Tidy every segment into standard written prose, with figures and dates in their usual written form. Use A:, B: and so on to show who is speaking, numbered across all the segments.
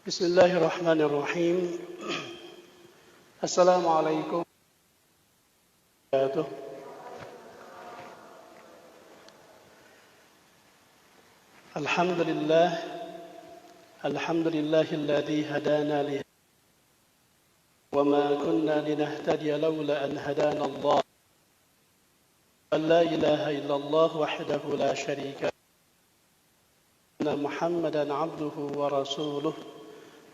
A: Bismillahirrahmanirrahim. Assalamualaikum warahmatullahi wabarakatuh. Alhamdulillah, alhamdulillahilladzi hadana li wa ma kunna linahtadiya laula an hadana Allah. La ilaha illallah wahdahu la syarika lahu. Muhammadan abduhu wa rasuluh.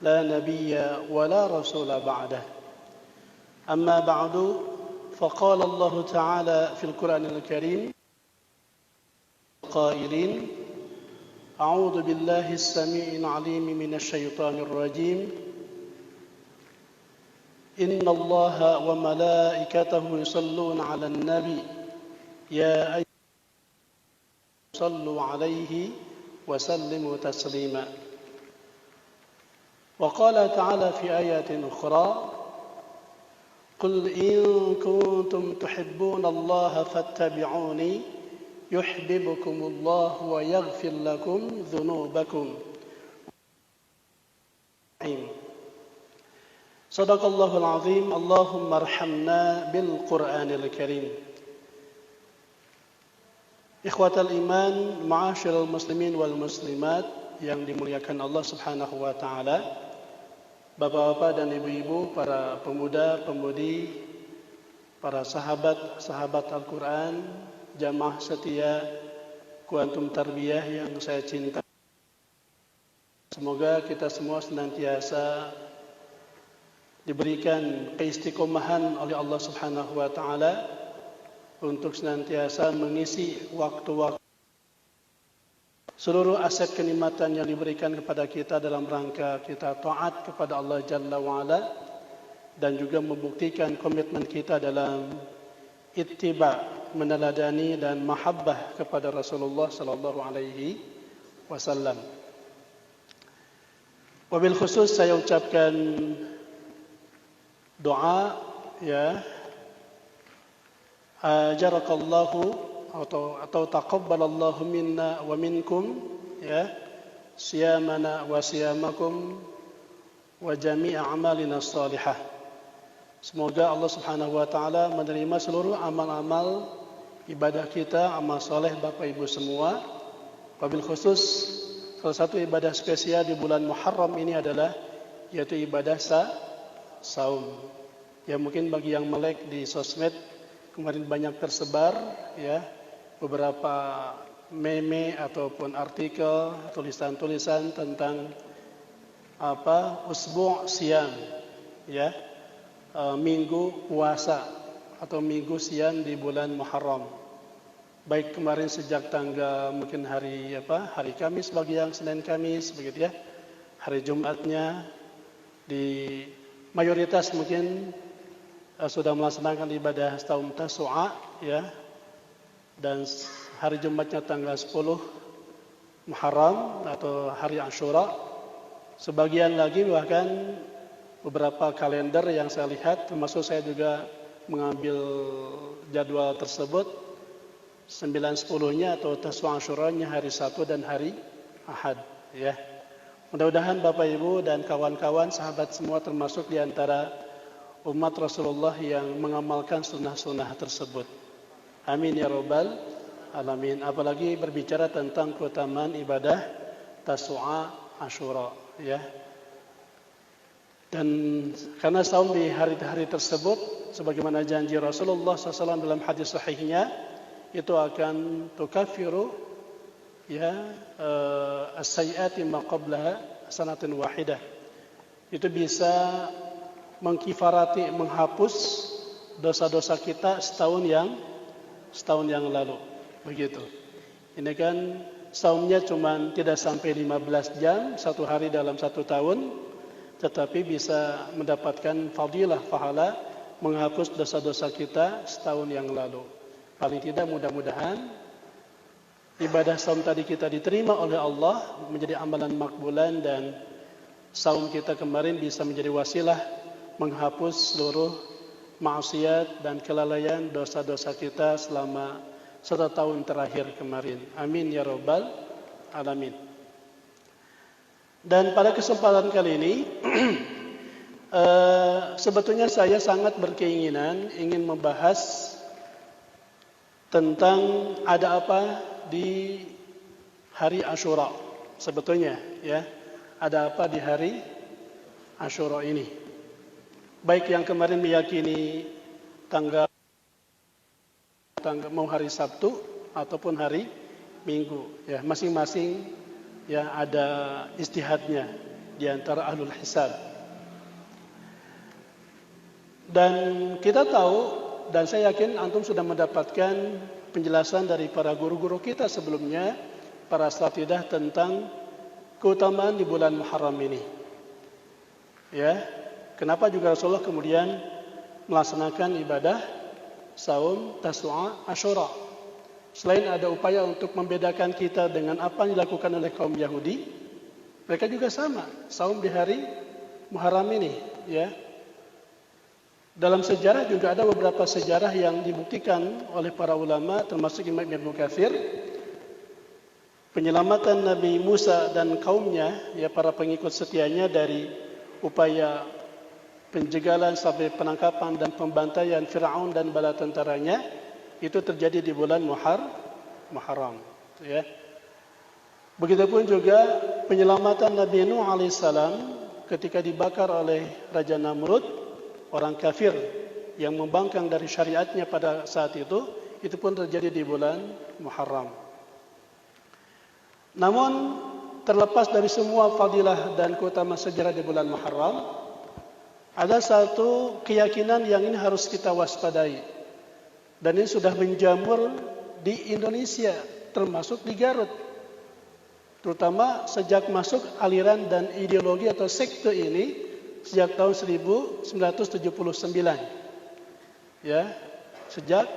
A: لا نبي ولا رسول بعده. أما بعد فقال الله تعالى في القرآن الكريم قائلين أعوذ بالله السميع العليم من الشيطان الرجيم إن الله وملائكته يصلون على النبي يا أيها الذين آمنوا صلوا عليه وسلموا تسليما. وقال تعالى في آيات أخرى قل إن كنتم تحبون الله فاتبعوني يحببكم الله ويغفر لكم ذنوبكم. صدق الله العظيم. اللهم ارحمنا بالقرآن الكريم. Ikhwatal iman, ma'asyiral muslimin wal muslimat yang dimuliakan Allah Subhanahu wa taala. Bapak-bapak dan ibu-ibu, para pemuda-pemudi, para sahabat Al-Quran, jamaah setia Kuantum Tarbiyah yang saya cinta. Semoga kita semua senantiasa diberikan keistiqomahan oleh Allah Subhanahu wa taala untuk senantiasa mengisi waktu-waktu seluruh aset kenikmatan yang diberikan kepada kita dalam rangka kita taat kepada Allah Jalla wa'ala, dan juga membuktikan komitmen kita dalam ittiba, meneladani dan mahabbah kepada Rasulullah sallallahu alaihi wasallam. Wabil khusus saya ucapkan doa, ya, ajarakallahu atau taqabbalallahu minna wa minkum, ya, siyamana wa siyamakum wa jami'a amalina salihah. Semoga Allah Subhanahu wa taala menerima seluruh amal-amal ibadah kita, amal soleh Bapak Ibu semua. Wabil khusus salah satu ibadah spesial di bulan Muharram ini adalah yaitu ibadah saum. Ya, mungkin bagi yang melek di sosmed kemarin banyak tersebar, ya, beberapa meme ataupun artikel, tulisan-tulisan tentang usbu' siyam, ya, minggu puasa atau minggu siam di bulan Muharram. Baik kemarin sejak tanggal mungkin hari Kamis, bagi yang Senin Kamis begitu, ya, hari Jumatnya di mayoritas mungkin sudah melaksanakan ibadah saum Tasu'a, ya, dan hari Jumatnya tanggal 10 Muharram atau hari Ashura. Sebagian lagi bahkan beberapa kalender yang saya lihat, termasuk saya juga mengambil jadwal tersebut, 9-10-nya atau Tasu'a Ashuranya hari Sabtu dan hari Ahad, ya. Mudah-mudahan Bapak Ibu dan kawan-kawan sahabat semua termasuk di antara umat Rasulullah yang mengamalkan sunnah-sunnah tersebut. Amin ya rabbal alamin. Apalagi berbicara tentang keutamaan ibadah Tasu'a Ashura, ya. Dan karena saum di hari-hari tersebut, sebagaimana janji Rasulullah SAW dalam hadis sahihnya, itu akan tukaffiru, ya, as-sayyi'ati ma qablaha sanatin wahidah. Itu bisa mengkifarati, menghapus dosa-dosa kita setahun yang lalu, begitu. Ini kan saumnya cuma tidak sampai 15 jam satu hari dalam satu tahun, tetapi bisa mendapatkan fadilah, pahala menghapus dosa-dosa kita setahun yang lalu. Paling tidak mudah-mudahan ibadah saum tadi kita diterima oleh Allah, menjadi amalan makbulan, dan saum kita kemarin bisa menjadi wasilah menghapus seluruh maksiat dan kelalaian dosa-dosa kita selama 1 tahun terakhir kemarin. Amin ya rabbal alamin. Dan pada kesempatan kali ini sebetulnya saya sangat berkeinginan ingin membahas tentang ada apa di hari Asyura. Sebetulnya ya, ada apa di hari Asyura ini. Baik yang kemarin meyakini tanggal mau hari Sabtu ataupun hari Minggu, ya masing-masing ya ada ijtihadnya di antara ahlul hisab. Dan kita tahu dan saya yakin antum sudah mendapatkan penjelasan dari para guru-guru kita sebelumnya, para asatidah tentang keutamaan di bulan Muharram ini. Ya, kenapa juga Rasulullah kemudian melaksanakan ibadah saum, Tasu'a, Asyura. Selain ada upaya untuk membedakan kita dengan apa yang dilakukan oleh kaum Yahudi, mereka juga sama, saum di hari Muharram ini, ya. Dalam sejarah juga ada beberapa sejarah yang dibuktikan oleh para ulama, termasuk Imam Ibnu Katsir, penyelamatan Nabi Musa dan kaumnya, ya para pengikut setianya dari upaya penjegalan sampai penangkapan dan pembantaian Firaun dan bala tentaranya, itu terjadi di bulan Muharram, ya. Begitupun juga penyelamatan Nabi Nuh alaihissalam ketika dibakar oleh Raja Namrud, orang kafir yang membangkang dari syariatnya pada saat itu pun terjadi di bulan Muharram. Namun terlepas dari semua fadilah dan keutamaan sejarah di bulan Muharram, ada satu keyakinan yang ini harus kita waspadai. Dan ini sudah menjamur di Indonesia, termasuk di Garut. Terutama sejak masuk aliran dan ideologi atau sekte ini sejak tahun 1979. Ya, sejak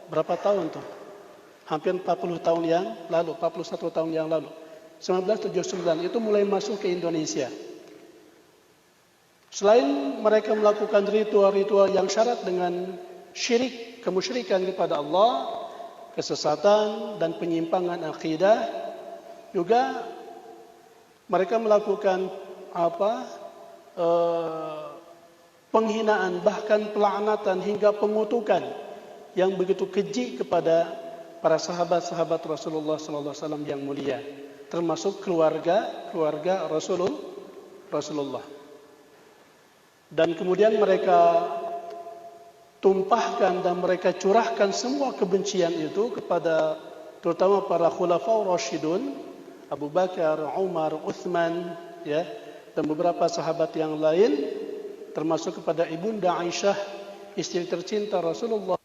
A: berapa tahun tuh? Hampir 40 tahun yang lalu, 41 tahun yang lalu. 1979 itu mulai masuk ke Indonesia. Selain mereka melakukan ritual-ritual yang syarat dengan syirik, kemusyrikan kepada Allah, kesesatan dan penyimpangan akidah, juga mereka melakukan penghinaan, bahkan pelaknatan hingga pengutukan yang begitu keji kepada para sahabat-sahabat Rasulullah SAW yang mulia, termasuk keluarga Rasulullah. Dan kemudian mereka tumpahkan dan mereka curahkan semua kebencian itu kepada terutama para khulafaur rasyidun, Abu Bakar, Umar, Uthman, ya, dan beberapa sahabat yang lain, termasuk kepada ibunda Aisyah, istri tercinta Rasulullah.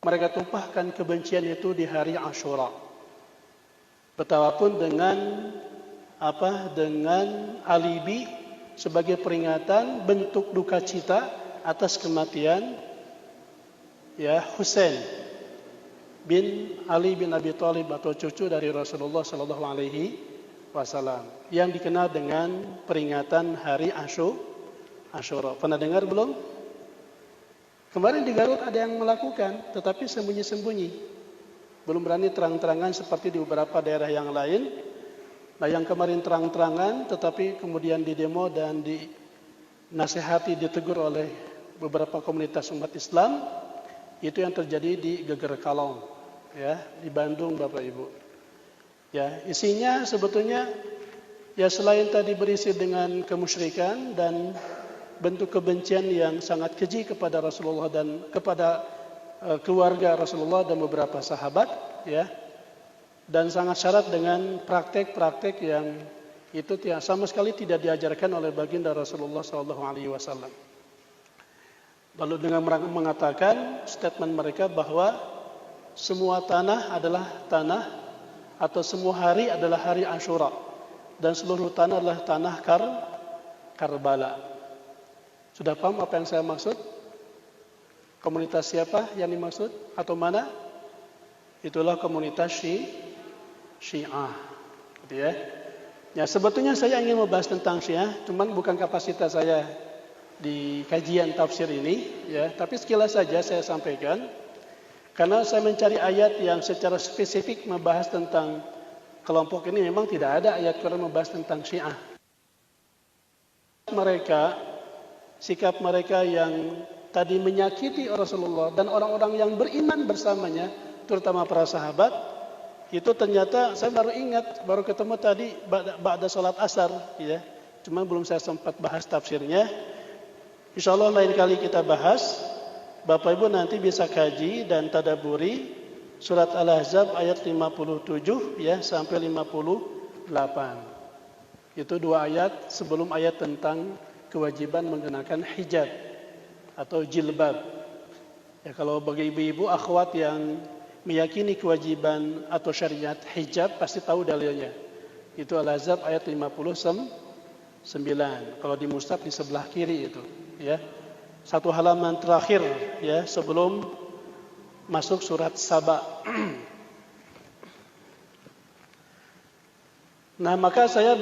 A: Mereka tumpahkan kebencian itu di hari Asyura. Betapapun dengan alibi sebagai peringatan bentuk duka cita atas kematian ya Husain bin Ali bin Abi Thalib atau cucu dari Rasulullah sallallahu alaihi wasallam yang dikenal dengan peringatan hari Asyura. Pernah dengar belum? Kemarin di Garut ada yang melakukan, tetapi sembunyi-sembunyi. Belum berani terang-terangan seperti di beberapa daerah yang lain. Nah, yang kemarin terang-terangan tetapi kemudian didemo dan dinasihati, ditegur oleh beberapa komunitas umat Islam, itu yang terjadi di Geger Kalong, ya, di Bandung, Bapak Ibu. Ya, isinya sebetulnya ya selain tadi berisi dengan kemusyrikan dan bentuk kebencian yang sangat keji kepada Rasulullah dan kepada keluarga Rasulullah dan beberapa sahabat, ya. Dan sangat syarat dengan praktek-praktek yang itu sama sekali tidak diajarkan oleh baginda Rasulullah SAW. Lalu dengan mengatakan statement mereka bahwa semua tanah adalah tanah atau semua hari adalah hari Asyura dan seluruh tanah adalah tanah Karbala. Sudah paham apa yang saya maksud? Komunitas siapa yang dimaksud atau mana? Itulah komunitas Syiah, gitu ya. Ya, sebetulnya saya ingin membahas tentang Syiah, cuman bukan kapasitas saya di kajian tafsir ini, ya. Tapi sekilas saja saya sampaikan, Karena saya mencari ayat yang secara spesifik membahas tentang kelompok ini, memang tidak ada ayat Quran membahas tentang Syiah. Sikap mereka yang tadi menyakiti Rasulullah dan orang-orang yang beriman bersamanya, terutama para sahabat, itu ternyata saya baru ingat, baru ketemu tadi ba'da salat asar, ya. Cuma belum saya sempat bahas tafsirnya. Insyaallah lain kali kita bahas. Bapak Ibu nanti bisa kaji dan tadaburi surat Al-Ahzab ayat 57 ya sampai 58. Itu dua ayat sebelum ayat tentang kewajiban mengenakan hijab atau jilbab. Ya, kalau bagi ibu-ibu akhwat yang meyakini kewajiban atau syariat hijab pasti tahu dalilnya. Itu Al-Ahzab ayat 59. Kalau di mushaf di sebelah kiri itu, ya. Satu halaman terakhir ya sebelum masuk surat Saba. Nah, maka saya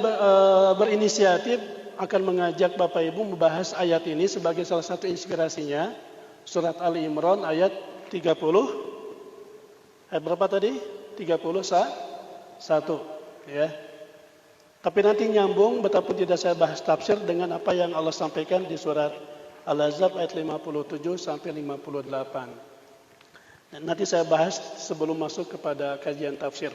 A: berinisiatif akan mengajak Bapak Ibu membahas ayat ini sebagai salah satu inspirasinya. Surat Ali Imran ayat 30. Ayat berapa tadi? 31 ya. Tapi nanti nyambung betapun tidak saya bahas tafsir dengan apa yang Allah sampaikan di surat Al-Ahzab ayat 57 sampai 58. Nanti saya bahas sebelum masuk kepada kajian tafsir.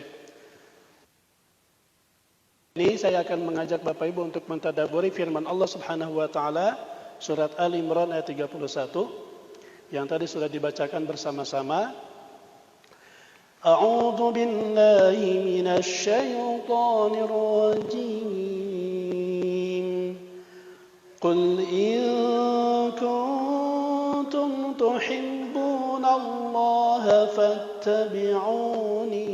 A: Ini saya akan mengajak Bapak Ibu untuk mentadaburi firman Allah Subhanahu wa taala surat Ali Imran ayat 31 yang tadi sudah dibacakan bersama-sama. A'udzu billahi minasy syaithanir rajim. Qul in kuntum tuhibbuna Allah fattabi'uni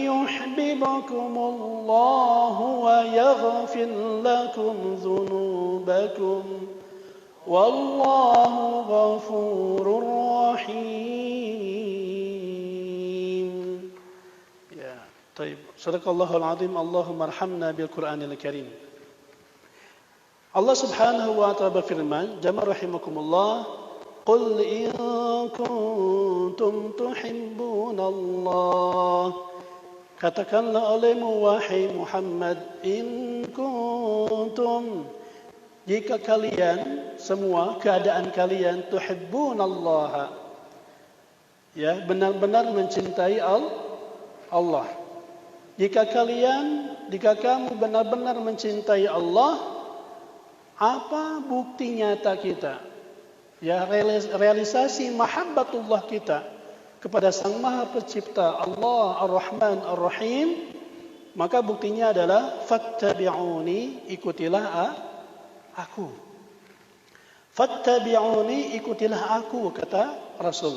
A: yuhibbukum Allah wa yaghfir lakum dhunubakum wallahu ghafurur rahim. Ya, baik. Sadaqallahul azim. Allahumma arhamna bil Qur'anil karim. Allah Subhanahu wa ta'ala berfirman, jamaah rahimakumullah, qul in kuntum tuhibbunallah. Katakanlah olehmu wahai Muhammad, in kuntum, jika kalian semua keadaan kalian tuhibbunallah, ya, benar-benar mencintai Allah. Jika kamu benar-benar mencintai Allah, apa bukti nyata kita? Ya, realisasi mahabbatullah kita kepada Sang Maha Pencipta Allah Ar-Rahman Ar-Rahim, maka buktinya adalah fattabi'uni, ikutilah aku. Fattabi'uni, ikutilah aku, kata Rasul.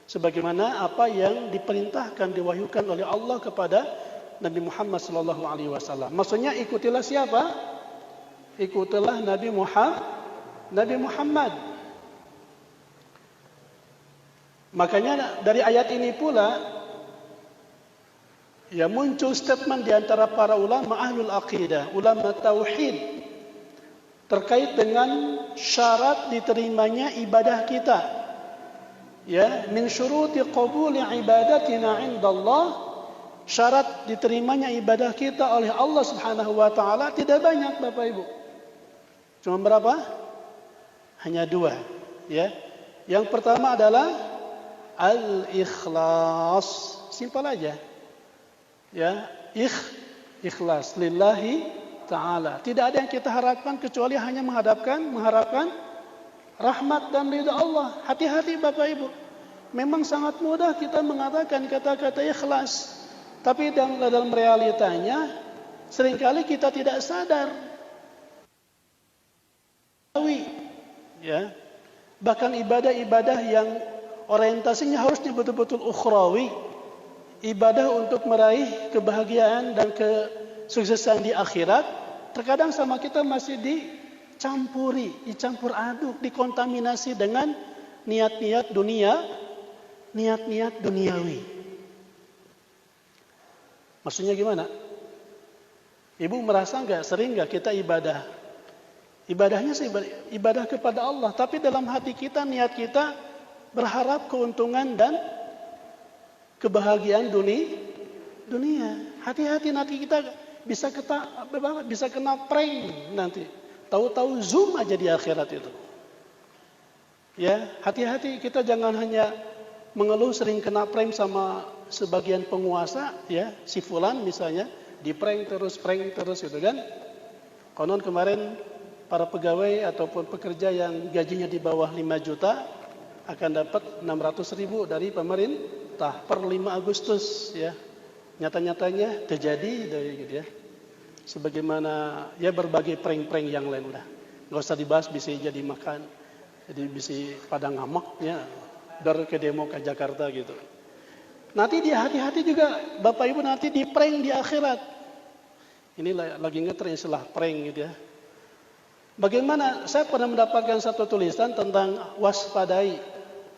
A: Sebagaimana apa yang diperintahkan, diwahyukan oleh Allah kepada Nabi Muhammad SAW. Maksudnya ikutilah siapa? Ikutilah Nabi Muhammad. Makanya dari ayat ini pula ya muncul statement di antara para ulama ahlul aqidah, ulama tauhid, terkait dengan syarat diterimanya ibadah kita. Ya, min syuruti qabuli ibadatina 'indallah, syarat diterimanya ibadah kita oleh Allah Subhanahu wa taala tidak banyak Bapak Ibu. Cuma berapa? Hanya dua, ya. Yang pertama adalah al-ikhlas. Simpel aja. Ya, ikhlas lillahi ta'ala. Tidak ada yang kita harapkan kecuali hanya mengharapkan rahmat dan ridha Allah. Hati-hati Bapak Ibu. Memang sangat mudah kita mengatakan kata-kata ikhlas, tapi dalam realitanya seringkali kita tidak sadar. Ya, bahkan ibadah-ibadah yang orientasinya harusnya betul-betul ukhrawi, ibadah untuk meraih kebahagiaan dan kesuksesan di akhirat, terkadang sama kita masih dicampur aduk, dikontaminasi dengan niat-niat duniawi. Maksudnya gimana? Ibu merasa sering nggak kita ibadah Ibadahnya ibadah kepada Allah, tapi dalam hati kita, niat kita berharap keuntungan dan kebahagiaan dunia. Hati-hati nanti kita bisa kena prank nanti. Tahu-tahu zoom aja di akhirat itu. Ya, hati-hati kita jangan hanya mengeluh sering kena prank sama sebagian penguasa, ya, si fulan misalnya, di prank terus gitu kan. Konon kemarin para pegawai ataupun pekerja yang gajinya di bawah 5 juta akan dapat 600.000 dari pemerintah per 5 Agustus, ya. Nyata-nyatanya terjadi gitu ya. Sebagaimana ya berbagai prank-prank yang lain udah. Enggak usah dibahas, bisa jadi makan. Jadi bisa pada ngamak ya. Dari ke demo ke Jakarta gitu. Nanti dia hati-hati juga Bapak Ibu nanti di prank di akhirat. Ini lagi ngetren istilah prank gitu ya. Bagaimana saya pernah mendapatkan satu tulisan tentang waspadai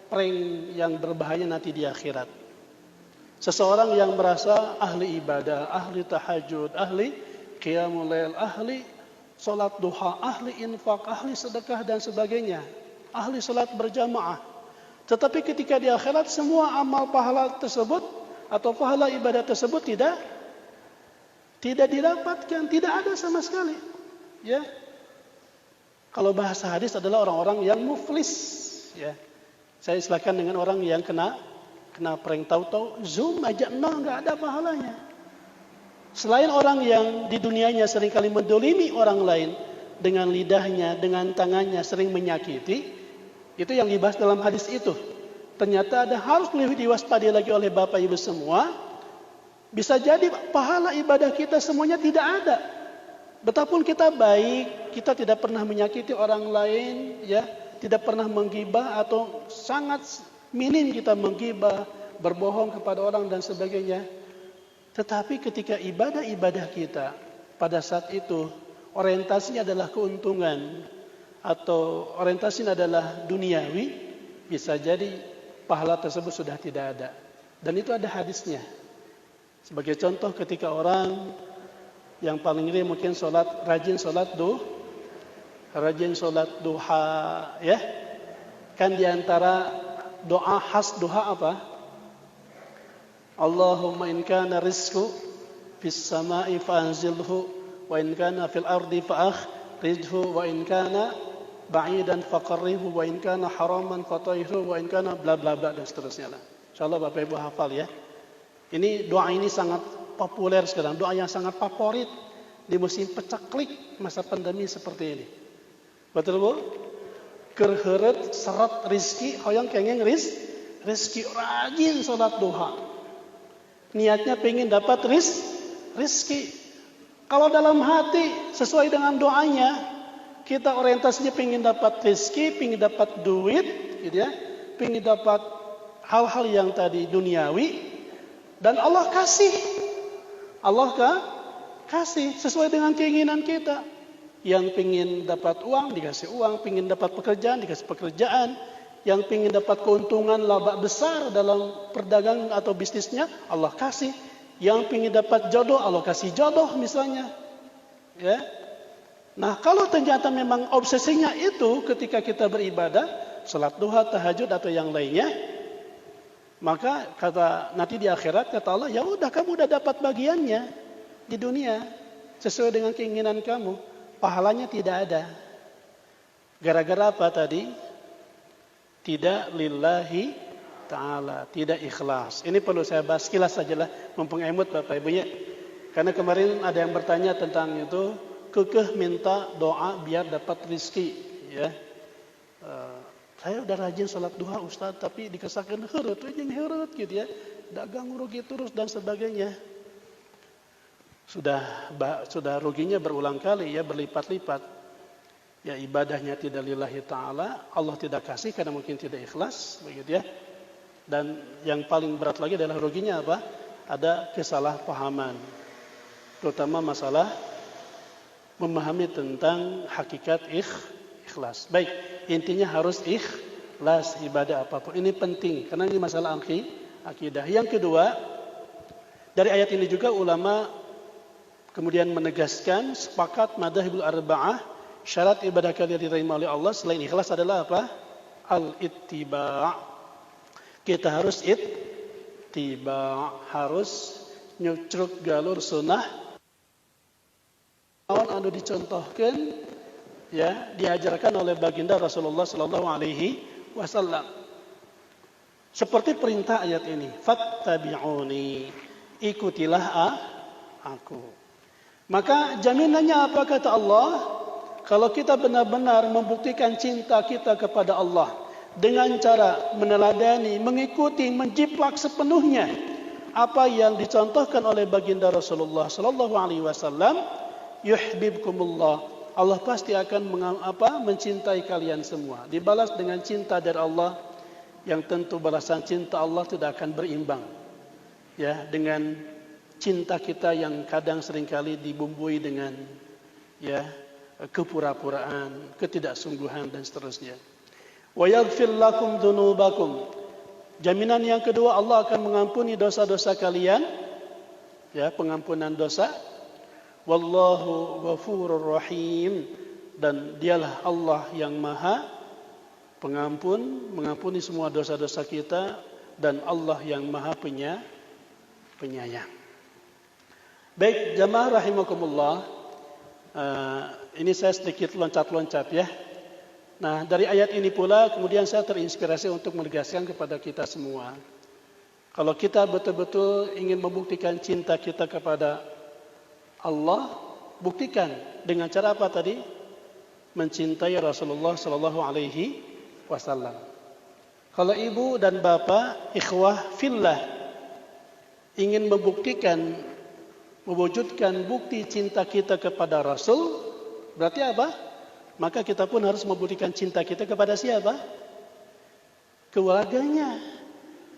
A: prank yang berbahaya nanti di akhirat. Seseorang yang merasa ahli ibadah, ahli tahajud, ahli qiyamul lail, ahli salat duha, ahli infak, ahli sedekah dan sebagainya, ahli salat berjamaah. Tetapi ketika di akhirat semua amal pahala tersebut atau pahala ibadah tersebut tidak didapatkan, tidak ada sama sekali. Ya. Kalau bahasa hadis adalah orang-orang yang muflis, ya. Saya istilahkan dengan orang yang kena prank, tahu-tahu zoom aja enggak ada pahalanya. Selain orang yang di dunianya seringkali mendolimi orang lain dengan lidahnya, dengan tangannya sering menyakiti, itu yang dibahas dalam hadis itu. Ternyata ada harus lebih diwaspadai lagi oleh Bapak Ibu semua. Bisa jadi pahala ibadah kita semuanya tidak ada. Betapun kita baik, kita tidak pernah menyakiti orang lain, ya, tidak pernah menggibah atau sangat minim kita menggibah, berbohong kepada orang dan sebagainya. Tetapi ketika ibadah-ibadah kita pada saat itu orientasinya adalah keuntungan atau orientasinya adalah duniawi, bisa jadi pahala tersebut sudah tidak ada. Dan itu ada hadisnya. Sebagai contoh ketika orang yang paling ini mungkin rajin sholat duha, ya. Kan diantara doa khas duha apa? Allahumma in kana rizqu fis sama'i fa'anzilhu wa in kana fil ardi fa'akhrijhu wa in kana ba'idan faqarribhu wa in kana haraman fatahhirhu wa in kana bla bla bla dan seterusnya lah. Insyaallah Bapak Ibu hafal ya. Ini doa ini sangat populer sekarang, doa yang sangat favorit di musim pecaklik masa pandemi seperti ini. Betul Bu? Kerheret serat rizki, hoyong kengeng rizki, rajin salat duha. Niatnya pengen dapat rizki. Kalau dalam hati sesuai dengan doanya, kita orientasinya pengen dapat rizki, pengen dapat duit, gitu ya, pengen dapat hal-hal yang tadi duniawi, dan Allah kasih sesuai dengan keinginan kita. Yang pengen dapat uang dikasih uang, pengen dapat pekerjaan dikasih pekerjaan, yang pengen dapat keuntungan laba besar dalam perdagangan atau bisnisnya Allah kasih, yang pengen dapat jodoh Allah kasih jodoh misalnya, ya. Nah kalau ternyata memang obsesinya itu ketika kita beribadah, salat duha, tahajud atau yang lainnya, maka kata nanti di akhirat kata Allah, ya udah kamu udah dapat bagiannya di dunia sesuai dengan keinginan kamu. Pahalanya tidak ada. Gara-gara apa tadi? Tidak lillahi ta'ala, tidak ikhlas. Ini perlu saya bahas sekilas sajalah, mumpung emut Bapak Ibu ya. Karena kemarin ada yang bertanya tentang itu, kekeh minta doa biar dapat rizki, ya. Saya udah rajin salat duha Ustaz, tapi dikesakan heret gitu ya. Dagang rugi terus dan sebagainya. Sudah ruginya berulang kali ya, berlipat-lipat. Ya ibadahnya tidak lillahi ta'ala, Allah tidak kasih karena mungkin tidak ikhlas, begitu ya. Dan yang paling berat lagi adalah ruginya apa? Ada kesalahpahaman. Terutama masalah memahami tentang hakikat ikhlas. Baik, intinya harus ikhlas ibadah apapun. Ini penting karena ini masalah akidah. Yang kedua, dari ayat ini juga ulama kemudian menegaskan sepakat madzhabul arba'ah, syarat ibadah kalian diterima oleh Allah selain ikhlas adalah apa? Al-ittiba'. Kita harus ittiba', harus nyucruk galur sunnah anu dicontohkan, ya, diajarkan oleh baginda Rasulullah sallallahu alaihi wasallam. Seperti perintah ayat ini, fattabi'uni, ikutilah aku. Maka jaminannya apa kata Allah? Kalau kita benar-benar membuktikan cinta kita kepada Allah dengan cara meneladani, mengikuti, menjiplak sepenuhnya apa yang dicontohkan oleh baginda Rasulullah sallallahu alaihi wasallam, yuhibbukumullah, Allah pasti akan mencintai kalian semua. Dibalas dengan cinta dari Allah yang tentu balasan cinta Allah tidak akan berimbang, ya, dengan cinta kita yang kadang seringkali dibumbui dengan, ya, kepura-puraan, ketidaksungguhan dan seterusnya. Wa yaghfir lakum dzunubakum. Jaminan yang kedua, Allah akan mengampuni dosa-dosa kalian, ya, pengampunan dosa. Wallahu ghafurur rahim, dan dialah Allah yang Maha Pengampun, mengampuni semua dosa-dosa kita, dan Allah yang Maha Penyayang. Baik, jamaah rahimakumullah, ini saya sedikit loncat-loncat, ya. Nah, dari ayat ini pula kemudian saya terinspirasi untuk menegaskan kepada kita semua, kalau kita betul-betul ingin membuktikan cinta kita kepada Allah, buktikan dengan cara apa tadi? Mencintai Rasulullah sallallahu alaihi wasallam. Kalau ibu dan bapak ikhwah fillah ingin membuktikan, mewujudkan bukti cinta kita kepada Rasul, berarti apa? Maka kita pun harus membuktikan cinta kita kepada siapa? Keluarganya,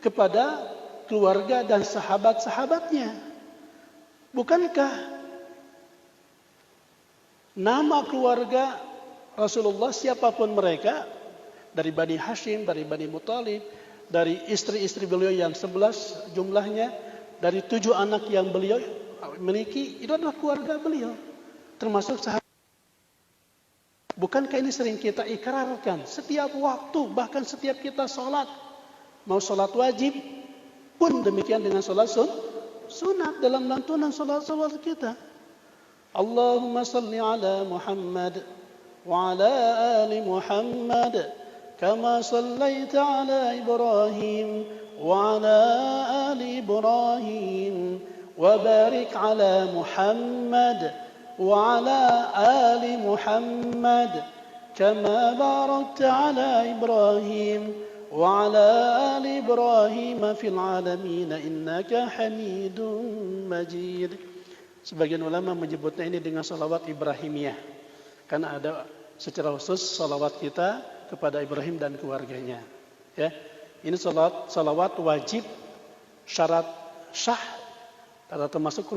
A: kepada keluarga dan sahabat-sahabatnya. Bukankah nama keluarga Rasulullah siapapun mereka, dari Bani Hashim, dari Bani Muthalib, dari istri-istri beliau yang 11 jumlahnya, dari 7 anak yang beliau miliki, itu adalah keluarga beliau, termasuk sahabat. Bukankah ini sering kita ikrarkan setiap waktu, bahkan setiap kita sholat, mau sholat wajib pun demikian dengan sholat sunat, dalam lantunan sholat kita. Allahumma salli ala Muhammad wa ala ali Muhammad kama sallaita ala Ibrahim wa ala ali Ibrahim wa barik ala Muhammad wa ala ali Muhammad kama barakta ala Ibrahim wa ala ali Ibrahim fil alamin innaka Hamidum Majid. Sebagian ulama menyebutnya ini dengan salawat Ibrahimiyah, karena ada secara khusus salawat kita kepada Ibrahim dan keluarganya. Ya, ini salawat wajib, syarat sah, atau termasuk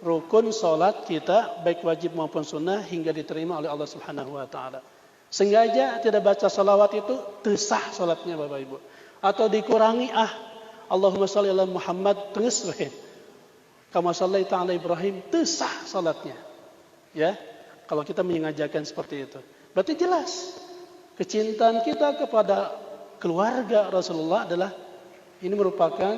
A: rukun salat kita, baik wajib maupun sunnah, hingga diterima oleh Allah Subhanahu wa taala. Sengaja tidak baca salawat itu tersah salatnya Bapak Ibu, atau dikurangi Allahumma shalli ala Muhammad terus kama sallaita ala Ibrahim, tersah salatnya. Ya, kalau kita menyengajakan seperti itu, berarti jelas kecintaan kita kepada keluarga Rasulullah adalah ini merupakan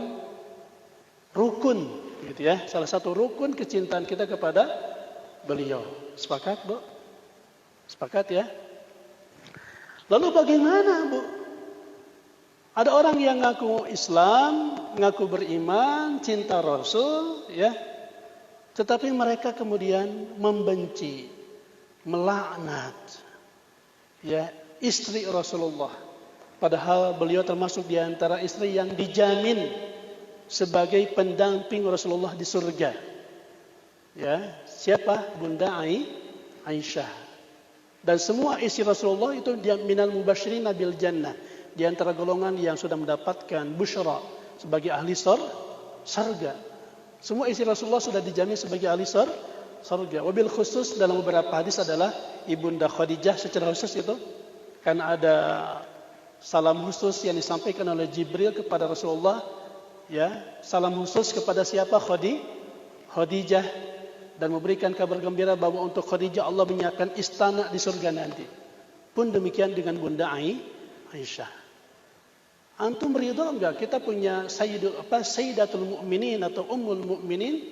A: rukun, gitu ya, salah satu rukun kecintaan kita kepada beliau. Sepakat, Bu? Sepakat, ya? Lalu bagaimana, Bu? Ada orang yang ngaku Islam, ngaku beriman, cinta Rasul, ya, tetapi mereka kemudian membenci, melaknat, ya, istri Rasulullah. Padahal beliau termasuk di antara istri yang dijamin sebagai pendamping Rasulullah di surga. Ya, siapa? Bunda Aisyah. Dan semua istri Rasulullah itu dia minal mubasyirin bil jannah, di antara golongan yang sudah mendapatkan busyra sebagai ahli surga. Semua istri Rasulullah sudah dijamin sebagai ahli surga. Wabil khusus dalam beberapa hadis adalah Ibunda Khadijah secara khusus itu, karena ada salam khusus yang disampaikan oleh Jibril kepada Rasulullah. Ya, salam khusus kepada siapa? Khadijah. dan memberikan kabar gembira bahwa untuk Khadijah Allah menyiapkan istana di surga nanti. Pun demikian dengan Bunda Aisyah. Antum ridho enggak kita punya Sayyidatul Mukminin atau Ummul Mukminin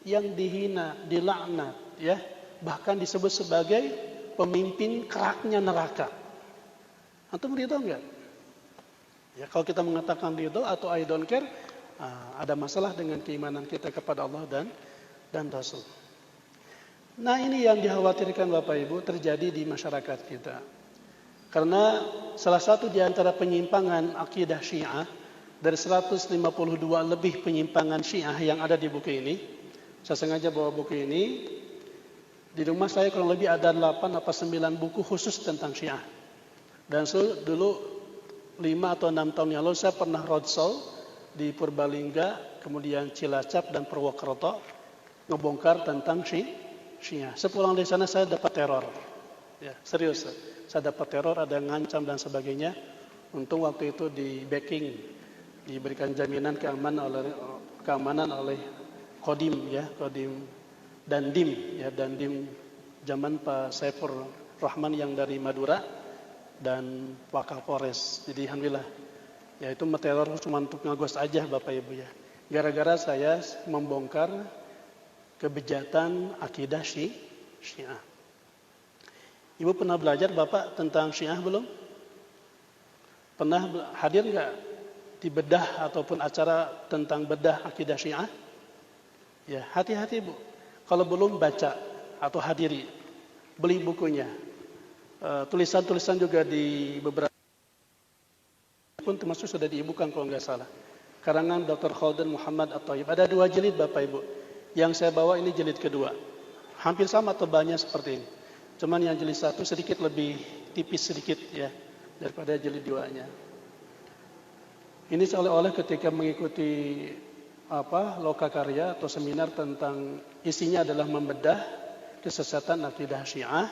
A: yang dihina, dilaknat, ya, bahkan disebut sebagai pemimpin keraknya neraka. Antum ridho enggak? Ya, kalau kita mengatakan ridho atau I don't care, ada masalah dengan keimanan kita kepada Allah dan Rasul. Nah, ini yang dikhawatirkan Bapak Ibu terjadi di masyarakat kita. Karena salah satu di antara penyimpangan akidah Syiah dari 152 lebih penyimpangan Syiah yang ada di buku ini, saya sengaja bawa buku ini. Di rumah saya kurang lebih ada 8 atau 9 buku khusus tentang Syiah. Dan dulu 5 atau 6 tahun yang lalu saya pernah roadshow di Purbalingga, kemudian Cilacap dan Purwokerto ngebongkar tentang Syiah. Sepulang dari sana saya dapat teror. Ya, serius. Saya dapat teror, ada yang ngancam dan sebagainya. Untung waktu itu di backing, diberikan jaminan keamanan oleh Kodim, ya, Kodim dan Dim, ya, dan Dim zaman Pak Saifur Rahman yang dari Madura dan Pak Kapolres. Jadi alhamdulillah, ya itu teror cuma untuk ngagos aja Bapak Ibu ya. Gara-gara saya membongkar kebejatan akidah Syiah. Ibu pernah belajar Bapak tentang Syiah belum? Pernah hadir nggak di bedah ataupun acara tentang bedah akidah Syiah? Ya, hati-hati Bu. Kalau belum baca atau hadiri, beli bukunya. Tulisan-tulisan juga di beberapa pun termasuk sudah diibukan kalau nggak salah. Karangan Dr. Khaldan Muhammad At-Thayyib. Ada 2 jilid Bapak Ibu. Yang saya bawa ini jilid kedua. Hampir sama tebalnya seperti ini. Cuman yang jilid 1 sedikit lebih tipis sedikit ya daripada jilid 2-nya. Ini seolah-olah ketika mengikuti lokakarya atau seminar tentang isinya adalah membedah kesesatan akidah Syiah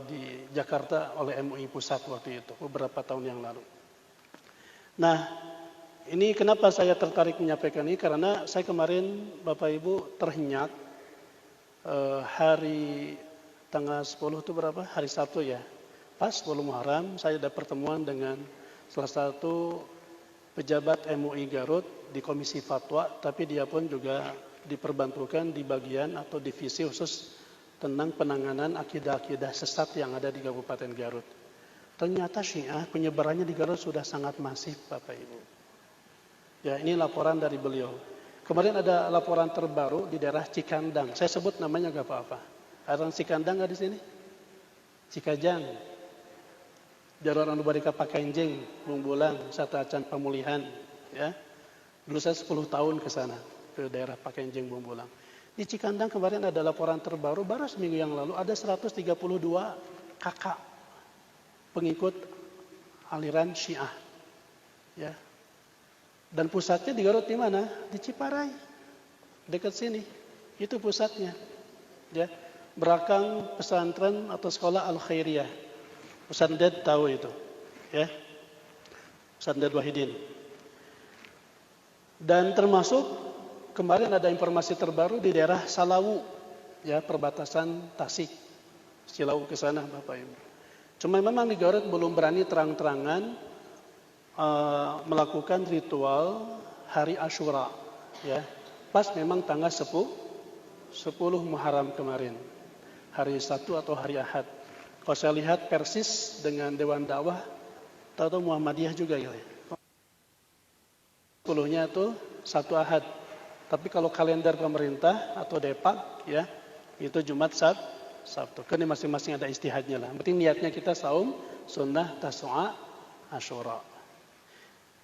A: di Jakarta oleh MUI Pusat waktu itu beberapa tahun yang lalu. Nah, ini kenapa saya tertarik menyampaikan ini karena saya kemarin Bapak Ibu terhenyak hari tanggal 10 itu berapa? Hari Sabtu ya. Pas 10 Muharram saya ada pertemuan dengan salah satu pejabat MUI Garut di Komisi Fatwa, tapi dia pun juga diperbantukan di bagian atau divisi khusus tentang penanganan akidah-akidah sesat yang ada di Kabupaten Garut. Ternyata Syiah penyebarannya di Garut sudah sangat masif Bapak Ibu. Ya, ini laporan dari beliau. Kemarin ada laporan terbaru di daerah Cikandang. Saya sebut namanya gak apa-apa. Ada orang Cikandang nggak di sini? Cikajang, Jalur Anu Barika Pakenjing, Bumbulang, Satacan Pemulihan. Ya, dulu saya 10 tahun ke sana ke daerah Pakenjing, Bumbulang. Di Cikandang kemarin ada laporan terbaru baru seminggu yang lalu ada 132 kakak pengikut aliran Syiah. Ya. Dan pusatnya di Garut di mana? Di Ciparai, dekat sini. Itu pusatnya. Ya. Berakang pesantren atau sekolah Al-Khairiyah. Pesantren tahu itu, ya. Pesantren Wahidin. Dan termasuk kemarin ada informasi terbaru di daerah Salawu, ya, perbatasan Tasik. Cilawu ke sana Bapak Ibu. Cuma memang di Garut belum berani terang-terangan melakukan ritual hari Asyura, ya. Pas memang tanggal 10 Muharram kemarin. Hari Sabtu atau hari Ahad. Kalau saya lihat persis dengan Dewan Dakwah atau Muhammadiyah juga ya. 10-nya itu Sabtu Ahad. Tapi kalau kalender pemerintah atau Depak ya, itu Jumat Sabtu. Kan masing-masing ada istihadnya lah. Yang penting niatnya kita saum sunnah Tasu'a Asyura.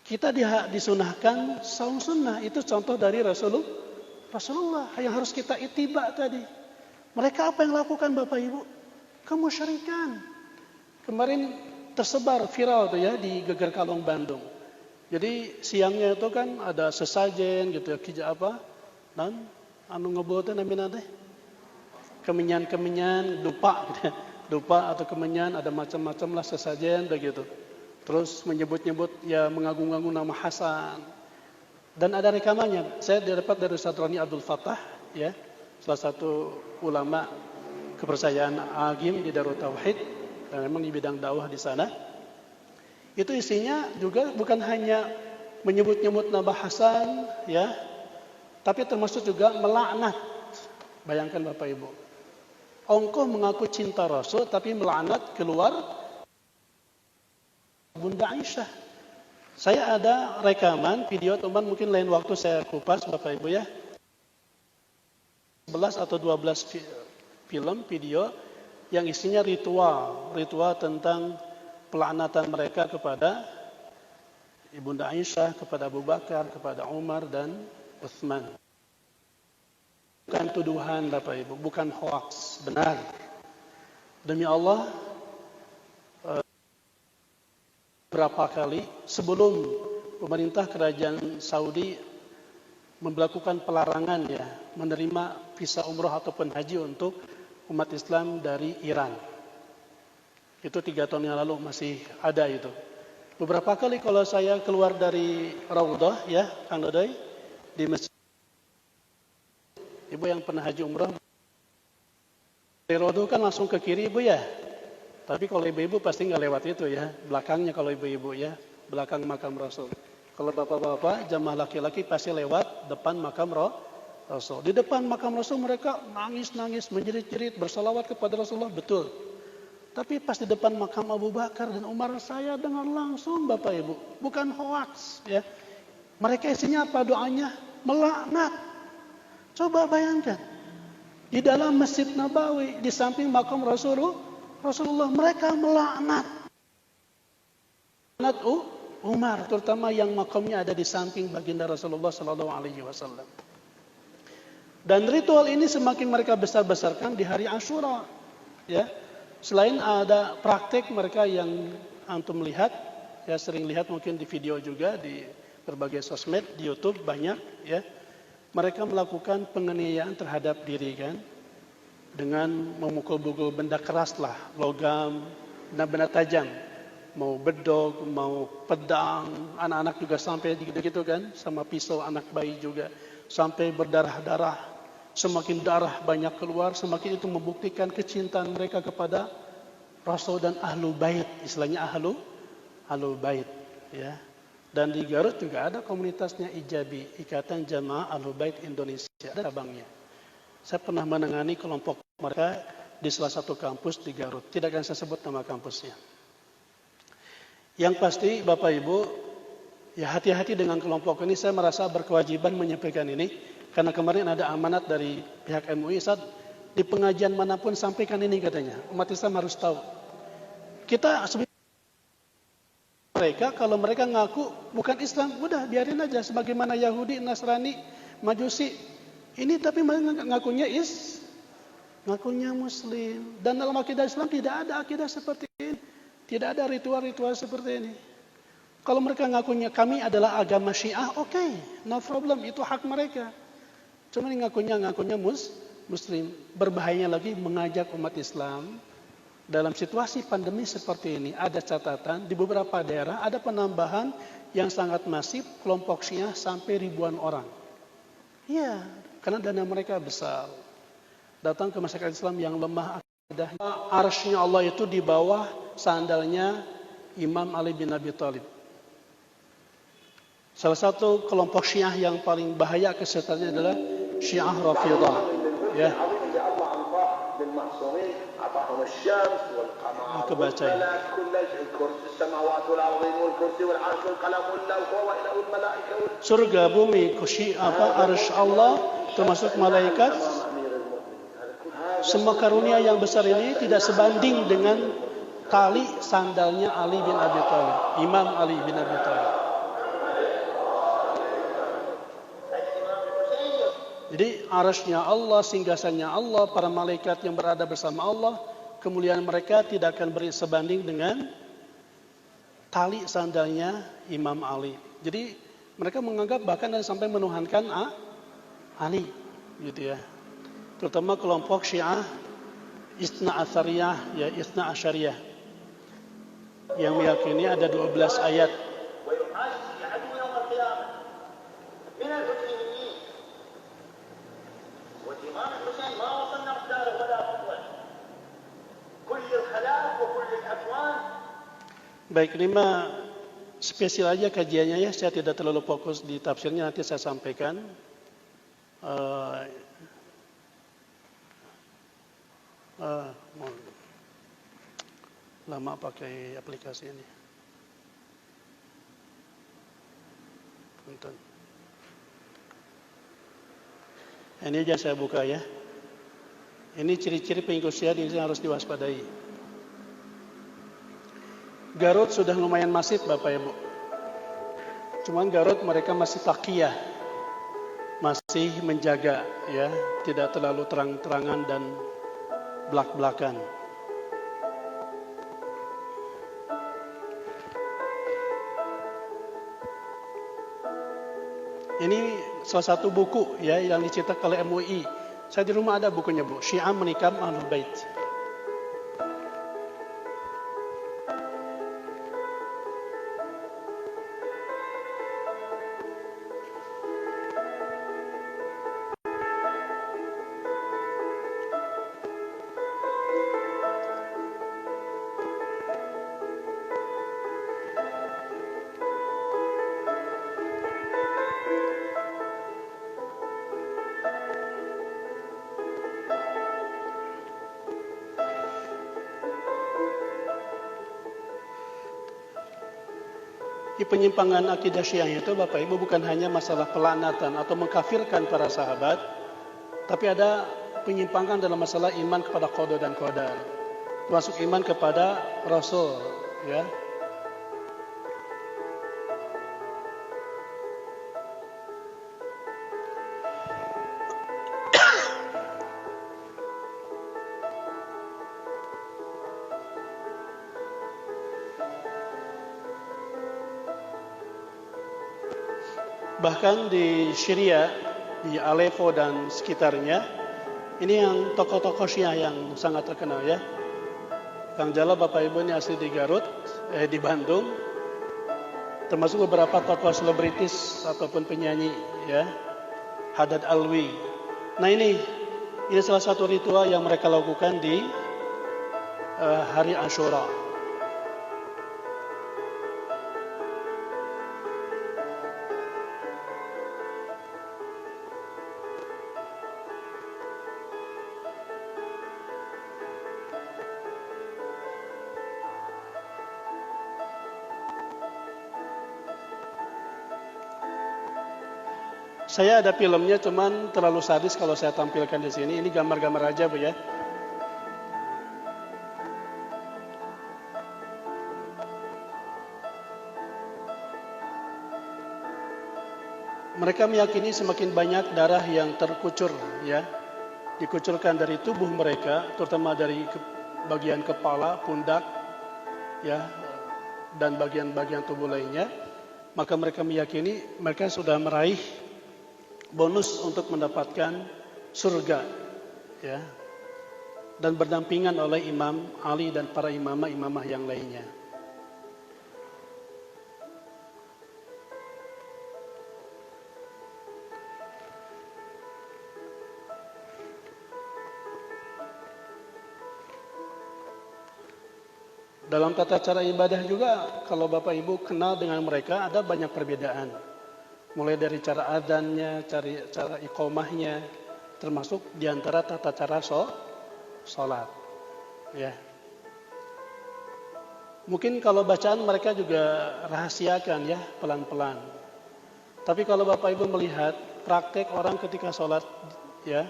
A: Kita disunahkan saum sunnah, itu contoh dari Rasulullah yang harus kita ittiba tadi. Mereka apa yang lakukan Bapak Ibu? Kemusyrikan. Kemarin tersebar viral tuh ya di Geger Kalong Bandung. Jadi siangnya itu kan ada sesajen gitu ya, kija apa? Dan anu ngebawa namina teh. Kemenyan, dupa gitu ya. Dupa atau kemenyan ada macam-macam lah sesajen begitu. Terus menyebut-nyebut ya mengagung-agung nama Hasan. Dan ada rekamannya. Saya dapat dari Ustaz Roni Abdul Fattah ya. salah satu ulama kepercayaan agim di Darut Tauhid, dan memang di bidang dakwah di sana. Itu isinya juga bukan hanya menyebut-nyebut Nabi Hasan, ya, tapi termasuk juga melaknat. Bayangkan Bapak Ibu, ongkoh mengaku cinta Rasul tapi melaknat keluar Bunda Aisyah. Saya ada rekaman video, teman, mungkin lain waktu saya kupas Bapak Ibu ya. 11 atau 12 film video yang isinya ritual tentang pelaknatan mereka kepada Ibunda Aisyah, kepada Abu Bakar, kepada Umar dan Utsman. Bukan tuduhan Bapak Ibu, bukan hoax, benar. Demi Allah, berapa kali sebelum pemerintah kerajaan Saudi melakukan pelarangan ya menerima visa umroh ataupun haji untuk umat Islam dari Iran. Itu 3 tahun yang lalu masih ada itu. Beberapa kali kalau saya keluar dari Raudhah ya, Kang Dodoy, di masjid, Ibu yang pernah haji umroh, dari Raudhah kan langsung ke kiri Ibu ya. Tapi kalau ibu-ibu pasti nggak lewat itu ya, belakangnya kalau ibu-ibu ya, belakang makam Rasul. Kalau bapak-bapak, jamaah laki-laki pasti lewat depan makam Rasul. Di depan makam Rasul mereka nangis-nangis, menjerit-jerit, bersalawat kepada Rasulullah, betul. Tapi pas di depan makam Abu Bakar dan Umar, saya dengar langsung Bapak Ibu, bukan hoax ya. Mereka isinya apa doanya? Melaknat. Coba bayangkan, di dalam Masjid Nabawi, di samping makam Rasulullah mereka melaknat Umar, terutama yang makamnya ada di samping baginda Rasulullah Sallallahu Alaihi Wasallam. Dan ritual ini semakin mereka besar-besarkan di hari Asyura. Ya, selain ada praktek mereka yang antum lihat, ya sering lihat mungkin di video juga di berbagai sosmed, di YouTube banyak. Ya, mereka melakukan penganiayaan terhadap diri kan. Dengan memukul-mukul benda keras lah, logam, benda-benda tajam, mau bedog, mau pedang, anak-anak juga sampai gitu-gitu kan, sama pisau anak bayi juga, sampai berdarah-darah, semakin darah banyak keluar, semakin itu membuktikan kecintaan mereka kepada Rasul dan Ahlul Bait, istilahnya Ahlul Bait, ya. Dan di Garut juga ada komunitasnya IJABI, Ikatan Jamaah Ahlul Bait Indonesia, ada cabangnya. Saya pernah menangani kelompok mereka di salah satu kampus di Garut. Tidak akan saya sebut nama kampusnya. Yang pasti Bapak Ibu, ya hati-hati dengan kelompok ini. Saya merasa berkewajiban menyampaikan ini. Karena kemarin ada amanat dari pihak MUI, saat di pengajian manapun sampaikan ini katanya. Umat Islam harus tahu. Kita mereka, kalau mereka ngaku bukan Islam, udah biarin aja. Sebagaimana Yahudi, Nasrani, Majusi. Ini tapi ngakunya ngakunya Muslim. Dan dalam akidah Islam tidak ada akidah seperti ini. Tidak ada ritual-ritual seperti ini. Kalau mereka ngakunya kami adalah agama Syiah, oke, no problem, itu hak mereka. Cuma ngakunya Muslim. Berbahayanya lagi mengajak umat Islam dalam situasi pandemi seperti ini. Ada catatan di beberapa daerah ada penambahan yang sangat masif kelompok Syiah sampai ribuan orang. Iya, karena dana mereka besar. Datang ke masyarakat Islam yang lemah akidahnya. Arsy-Nya Allah itu di bawah sandalnya Imam Ali bin Abi Thalib. Salah satu kelompok Syiah yang paling bahaya kesesatannya adalah Syiah Rafidhah. Ya. Aku bacain. Surga, bumi, arsy Allah, termasuk malaikat, semua karunia yang besar ini tidak sebanding dengan tali sandalnya Ali bin Abi Thalib, Imam Ali bin Abi Thalib. Jadi arsy-Nya Allah, singgasannya Allah, para malaikat yang berada bersama Allah, kemuliaan mereka tidak akan bersebanding dengan tali sandalnya Imam Ali. Jadi mereka menganggap bahkan dan sampai menuhankan Ali, gitu ya. Terutama kelompok Syiah Itsna Asyariyah, ya Itsna Asyariyah, yang meyakini ada 12 ayat. Baik, ini mah spesial aja kajiannya ya. Saya tidak terlalu fokus di tafsirnya, nanti saya sampaikan. Lama pakai aplikasi ini. Punten. Ini aja saya buka ya. Ini ciri-ciri pengikut Syiah ini harus diwaspadai. Garut sudah lumayan masif Bapak Ibu. Cuman Garut mereka masih taqiyah. Masih menjaga ya, tidak terlalu terang-terangan dan belak-belakan. Ini salah satu buku ya yang dicetak oleh MUI. Saya di rumah ada bukunya Bu, Syiah Menikam Ahlul Bait. Di penyimpangan akidah Syiah itu Bapak Ibu bukan hanya masalah pelaknatan atau mengkafirkan para sahabat, tapi ada penyimpangan dalam masalah iman kepada qada dan qadar, termasuk iman kepada Rasul, ya. Bahkan di Syria, di Aleppo dan sekitarnya, ini yang tokoh-tokoh Syiah yang sangat terkenal ya. Kang Jala Bapak Ibu ini asli di Garut, di Bandung, termasuk beberapa tokoh selebritis ataupun penyanyi ya, Haddad Alwi. Nah ini salah satu ritual yang mereka lakukan di hari Asyura. Saya ada filmnya, cuman terlalu sadis kalau saya tampilkan di sini. Ini gambar-gambar aja, Bu ya. Mereka meyakini semakin banyak darah yang terkucur, ya, dikucurkan dari tubuh mereka, terutama dari bagian kepala, pundak, ya, dan bagian-bagian tubuh lainnya, maka mereka meyakini mereka sudah meraih bonus untuk mendapatkan surga ya, dan berdampingan oleh Imam Ali dan para imamah yang lainnya. Dalam tata cara ibadah juga, kalau Bapak Ibu kenal dengan mereka, ada banyak perbedaan. Mulai dari cara adzannya, cara iqomahnya, termasuk diantara tata cara sholat. Ya. Mungkin kalau bacaan mereka juga rahasiakan ya, pelan-pelan. Tapi kalau Bapak Ibu melihat praktek orang ketika sholat, ya,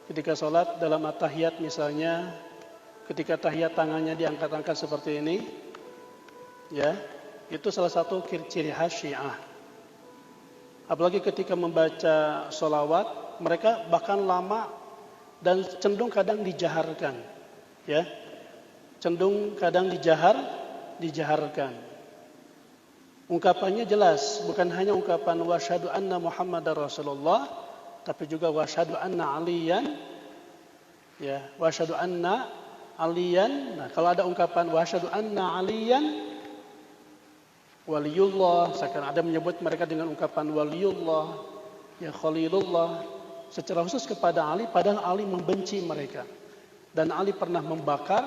A: ketika sholat dalam at-tahiyat misalnya, ketika tahiyat tangannya diangkat-angkat seperti ini, ya, itu salah satu ciri khas Syiah. Apalagi ketika membaca sholawat, mereka bahkan lama dan cenderung kadang dijaharkan, ya, cenderung kadang dijaharkan. Ungkapannya jelas, bukan hanya ungkapan wasyhadu anna Muhammadar Rasulullah, tapi juga wasyhadu anna Aliyan, ya, wasyhadu anna Aliyan. Nah, kalau ada ungkapan wasyhadu anna Aliyan waliyullah, seakan ada menyebut mereka dengan ungkapan waliyullah, ya khalilullah, secara khusus kepada Ali, padahal Ali membenci mereka. Dan Ali pernah membakar,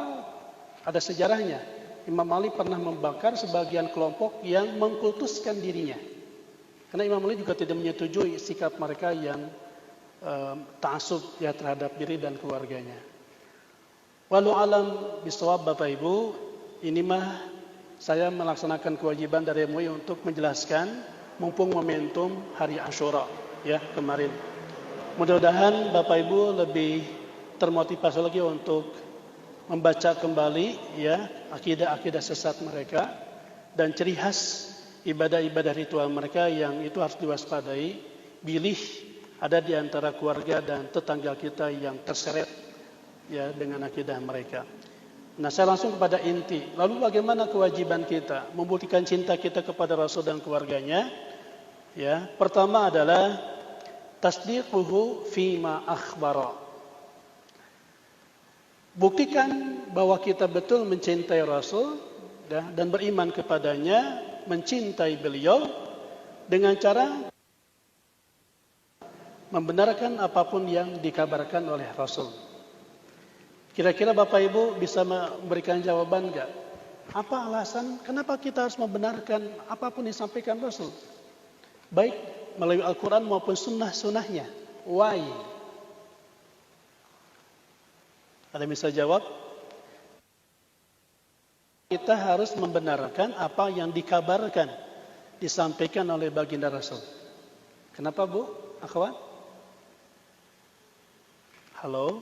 A: ada sejarahnya, Imam Ali pernah membakar sebagian kelompok yang mengkultuskan dirinya. Karena Imam Ali juga tidak menyetujui sikap mereka yang ta'assub ya terhadap diri dan keluarganya. Walau alam bisawab Bapak Ibu, ini mah saya melaksanakan kewajiban dari MUI untuk menjelaskan mumpung momentum hari Asyura ya kemarin. Mudah-mudahan Bapak Ibu lebih termotivasi lagi untuk membaca kembali ya akidah-akidah sesat mereka dan ciri khas ibadah-ibadah ritual mereka yang itu harus diwaspadai. Bilih ada di antara keluarga dan tetangga kita yang terseret ya dengan akidah mereka. Nah, saya langsung kepada inti. Lalu bagaimana kewajiban kita membuktikan cinta kita kepada Rasul dan keluarganya? Ya, pertama adalah tasdiquhu fima akhbara. Buktikan bahwa kita betul mencintai Rasul dan beriman kepadanya, mencintai beliau dengan cara membenarkan apapun yang dikabarkan oleh Rasul. Kira-kira Bapak Ibu bisa memberikan jawaban enggak? Apa alasan kenapa kita harus membenarkan apapun yang disampaikan Rasul? Baik melalui Al-Quran maupun sunnah-sunnahnya. Why? Ada yang bisa jawab? Kita harus membenarkan apa yang dikabarkan, disampaikan oleh baginda Rasul. Kenapa Bu? Akhwat? Halo?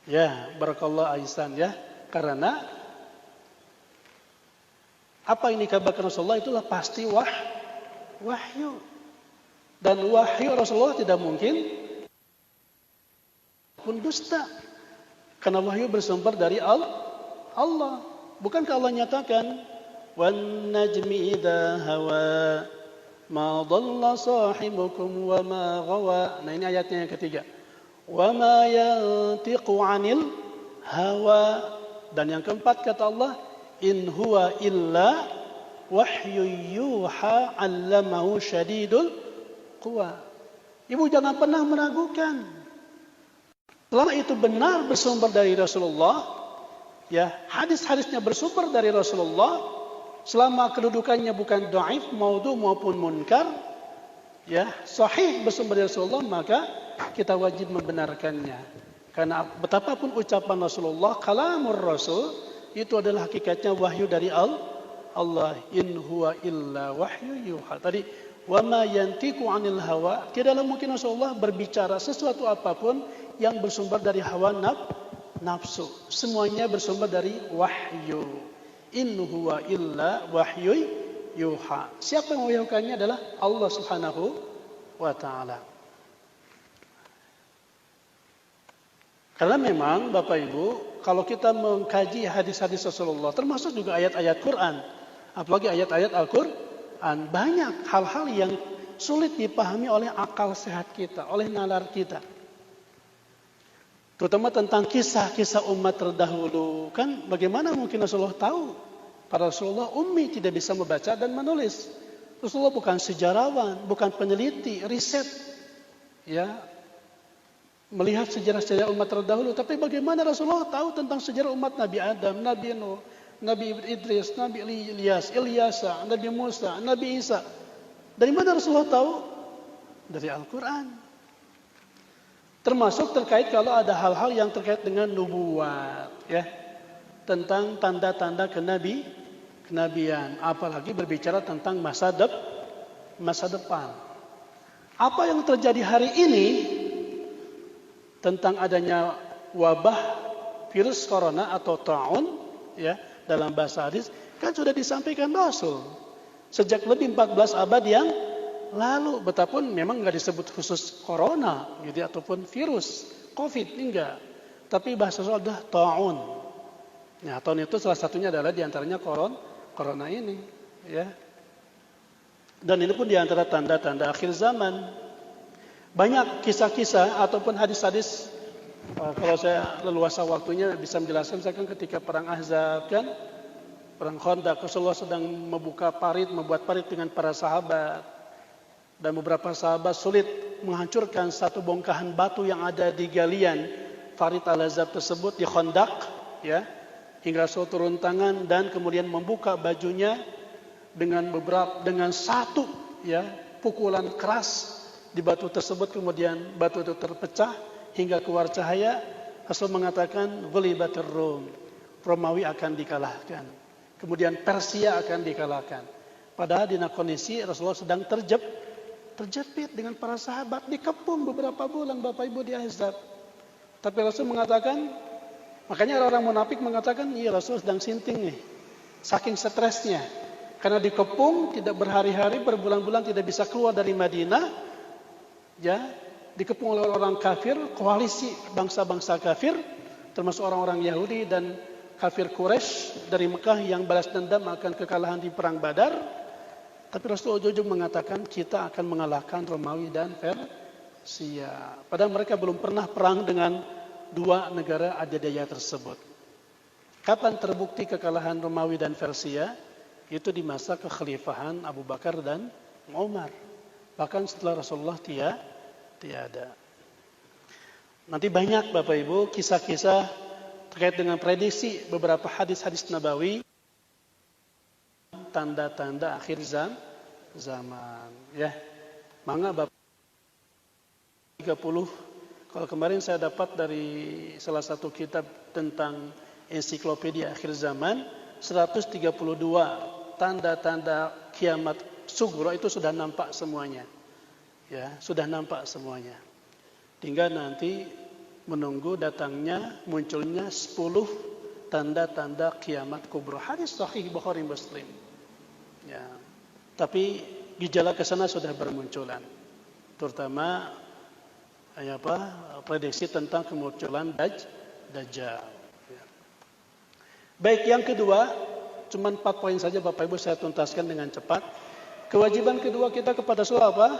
A: Ya, barakallahu Aisan ya. Karena apa yang dikabarkan Rasulullah itulah pasti wahyu. Dan wahyu Rasulullah tidak mungkin pun dusta. Karena wahyu bersumber dari Allah. Bukankah Allah nyatakan wan najmi idza hawa ma dhalla sahibukum wa ma ghawa. Nah, ini ayatnya yang ketiga. Wa ma yantiqu 'anil hawa. Dan yang keempat kata Allah, in huwa illa wahyu yuha 'allamahu syadidul quwa. Ibu jangan pernah meragukan. Selama itu benar bersumber dari Rasulullah, ya, hadis-hadisnya bersumber dari Rasulullah, selama kedudukannya bukan dhaif, maudhu maupun munkar, ya, sahih bersumber dari Rasulullah, maka kita wajib membenarkannya. Karena betapapun ucapan Rasulullah, kalamur Rasul, itu adalah hakikatnya wahyu dari Allah. In huwa illa wahyu yuha. Tadi, wa ma yantiqu 'anil hawa, tidaklah mungkin Rasulullah berbicara sesuatu apapun yang bersumber dari hawa nafsu. Semuanya bersumber dari wahyu. In huwa illa wahyu yuha. Siapa yang mewahyukannya adalah Allah Subhanahu wa taala. Karena memang Bapak Ibu, kalau kita mengkaji hadis-hadis Rasulullah, termasuk juga ayat-ayat Quran, apalagi ayat-ayat Al-Quran, banyak hal-hal yang sulit dipahami oleh akal sehat kita, oleh nalar kita. Terutama tentang kisah-kisah umat terdahulu. Kan bagaimana mungkin Rasulullah tahu? Para Rasulullah ummi, tidak bisa membaca dan menulis. Rasulullah bukan sejarawan, bukan peneliti, riset. Ya, melihat sejarah-sejarah umat terdahulu. Tapi bagaimana Rasulullah tahu tentang sejarah umat Nabi Adam, Nabi Nuh, Nabi Idris, Nabi Ilyasa, Nabi Musa, Nabi Isa. Dari mana Rasulullah tahu? Dari Al-Quran. Termasuk terkait kalau ada hal-hal yang terkait dengan nubuat, ya, tentang tanda-tanda kenabian, apalagi berbicara tentang masa depan. Apa yang terjadi hari ini tentang adanya wabah virus corona atau ta'un, ya, dalam bahasa hadis kan sudah disampaikan Rasul sejak lebih 14 abad yang lalu. Betapun memang nggak disebut khusus corona gitu ataupun virus COVID, enggak. Tapi bahasa Rasul adalah ta'un. Nah, ta'un itu salah satunya adalah diantaranya corona ini, ya. Dan ini pun diantara tanda-tanda akhir zaman. Banyak kisah-kisah ataupun hadis-hadis. Kalau saya leluasa waktunya bisa menjelaskan, misalkan ketika perang Ahzab, kan, perang Khandaq, Rasulullah sedang membuat parit dengan para sahabat. Dan beberapa sahabat sulit menghancurkan satu bongkahan batu yang ada di galian Farid al-Ahzab tersebut di Khandaq, ya. hingga Rasul turun tangan dan kemudian membuka bajunya dengan satu ya pukulan keras di batu tersebut, kemudian batu itu terpecah hingga keluar cahaya. Rasul mengatakan ghulibatir Rum, Romawi akan dikalahkan, kemudian Persia akan dikalahkan. Padahal di kondisi Rasulullah sedang terjepit dengan para sahabat, dikepung beberapa bulan Bapak Ibu di Ahzab. Tapi Rasul mengatakan, makanya orang munafik mengatakan, iya Rasul sedang sinting nih, saking stresnya. Karena dikepung, tidak berhari-hari, berbulan-bulan tidak bisa keluar dari Madinah, ya, dikepung oleh orang kafir, koalisi bangsa-bangsa kafir, termasuk orang-orang Yahudi dan kafir Quraisy dari Mekah yang balas dendam akan kekalahan di perang Badar. Tapi Rasul ujung-ujung mengatakan kita akan mengalahkan Romawi dan Persia. Padahal mereka belum pernah perang dengan dua negara adidaya tersebut. Kapan terbukti kekalahan Romawi dan Persia? Itu di masa kekhalifahan Abu Bakar dan Umar. Bahkan setelah Rasulullah tiada. Nanti banyak Bapak Ibu kisah-kisah terkait dengan prediksi beberapa hadis-hadis Nabawi, tanda-tanda akhir zaman. Ya, mangga Bapak 30. Kalau kemarin saya dapat dari salah satu kitab tentang ensiklopedia akhir zaman, 132 tanda-tanda kiamat sugro itu sudah nampak semuanya. Ya, sudah nampak semuanya. Tinggal nanti menunggu munculnya 10 tanda-tanda kiamat kubra. Hadis sahih Bukhari Muslim. Ya. Tapi gejala ke sana sudah bermunculan. Terutama prediksi tentang kemunculan Dajjal. Ya. Baik, yang kedua, cuma 4 poin saja Bapak Ibu saya tuntaskan dengan cepat. Kewajiban kedua kita kepada Rasulullah apa?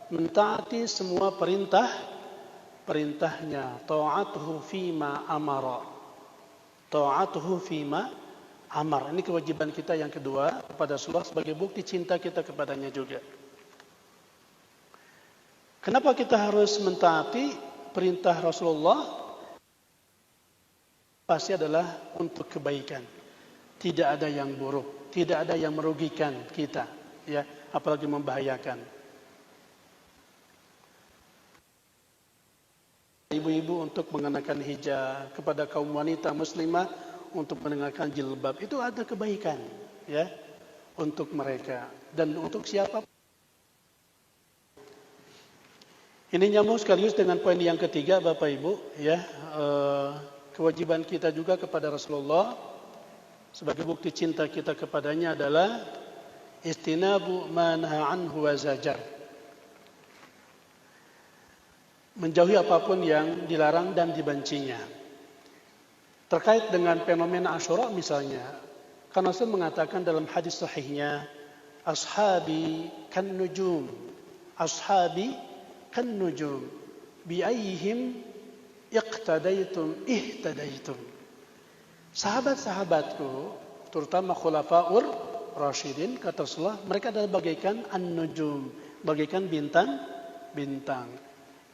A: Mentaati semua perintahnya. Ta'atuhu fima amara. Ta'atuhu fima amar. Ini kewajiban kita yang kedua kepada Rasulullah sebagai bukti cinta kita kepadanya juga. Kenapa kita harus mentaati perintah Rasulullah? Pasti adalah untuk kebaikan. Tidak ada yang buruk, tidak ada yang merugikan kita, ya, apalagi membahayakan. Ibu-ibu untuk mengenakan hijab, kepada kaum wanita muslimah untuk mengenakan jilbab, itu ada kebaikan, ya, untuk mereka dan untuk siapa. Ini nyambung sekaligus dengan poin yang ketiga Bapak Ibu, ya, kewajiban kita juga kepada Rasulullah sebagai bukti cinta kita kepadanya adalah istinabu ma naha anhu wa zajar. Menjauhi apapun yang dilarang dan dibencinya. Terkait dengan fenomena Asyura misalnya, karena Rasul mengatakan dalam hadis sahihnya, ashabi kan nujum, ashabi kan nujum, bi ayyihim iqtadaitum ihtadaitum. Sahabat-sahabatku, terutama khulafaur rasyidin, kata Rasulullah, mereka adalah bagaikan an-nujum, bagaikan bintang.